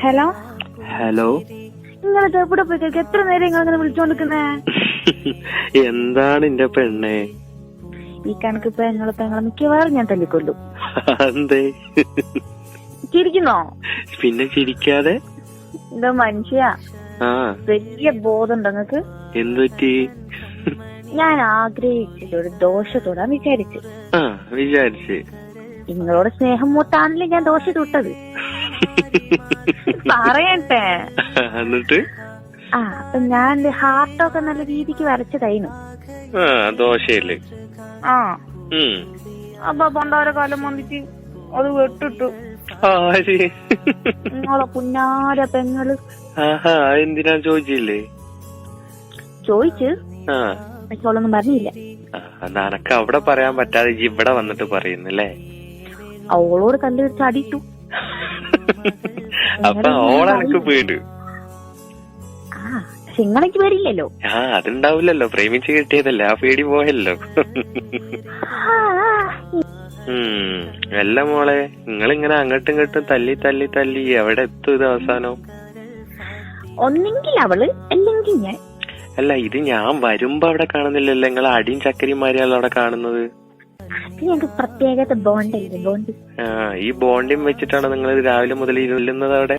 Hello hello. നിങ്ങളത് എവിടെ പോയി എത്ര നേരം നിങ്ങളിങ്ങനെ വിളിച്ചോണ്ടിരിക്കുന്നേ? എന്താണ് എന്റെ പെണ്ണെ ഈ കണക്ക് പെങ്ങളെ മിക്കവാറും ഞാൻ തല്ലിക്കൊല്ലും. എന്തേ ചിരിക്കുന്നോ? പിന്നെ ചിരിക്കാതെ. എന്താ മനുഷ്യ വലിയ ബോധമുണ്ടോ നിങ്ങക്ക്? എന്തുപറ്റി? ഞാൻ ആഗ്രഹിച്ചിട്ട് ഒരു ദോശ തൊടാൻ വിചാരിച്ചു. വിചാരിച്ച് നിങ്ങളോട് സ്നേഹം മൂത്താണല്ലേ ഞാൻ ദോശ തൊട്ടത്. പറയട്ടെ. എന്നിട്ട് അപ്പൊ ഞാൻ ഹാർട്ടൊക്കെ നല്ല രീതിക്ക് വരച്ചതായിരുന്നു. ദോശയല്ലേ? അപ്പൊ പണ്ടാര കാലം വന്നിട്ട് അത് വെട്ടിട്ടു. നിങ്ങളെ പുന്നാര പെങ്ങള്. എന്തിനാ ചോദിച്ചില്ലേ? ചോദിച്ചു, അവളൊന്നും പറഞ്ഞില്ല. നനക്ക് അവിടെ പറയാൻ പറ്റാതെ ഇവിടെ വന്നിട്ട് പറയുന്നല്ലേ? അവളോട് കല്ല് വെച്ച് അടിയിട്ടു. അപ്പൊ ഓളെനക്ക് പേട്. നിങ്ങളെനിക്ക് പേടില്ലല്ലോ. അതുണ്ടാവില്ലല്ലോ, പ്രേമിച്ച് കിട്ടിയതല്ലേ, ആ പേടി പോയല്ലോ. അല്ല മോളെ, നിങ്ങളിങ്ങനെ അങ്ങോട്ടും ഇങ്ങോട്ടും തല്ലി തല്ലി തല്ലി എവിടെ എത്തും ഇത് അവസാനം? ഒന്നെങ്കിൽ അവള് അല്ലെങ്കിൽ ഞാൻ. അല്ല, ഇത് ഞാൻ വരുമ്പോ അവിടെ കാണുന്നില്ലല്ലോ. നിങ്ങൾ അടിയും ചക്കരിയും മാരിയല്ലോ അവിടെ കാണുന്നത്. ഞങ്ങൾക്ക് പ്രത്യേകത ബോണ്ട്. ഈ ബോണ്ടിയും വെച്ചിട്ടാണ് നിങ്ങൾ രാവിലെ മുതൽ ഇരുന്നത് അവിടെ.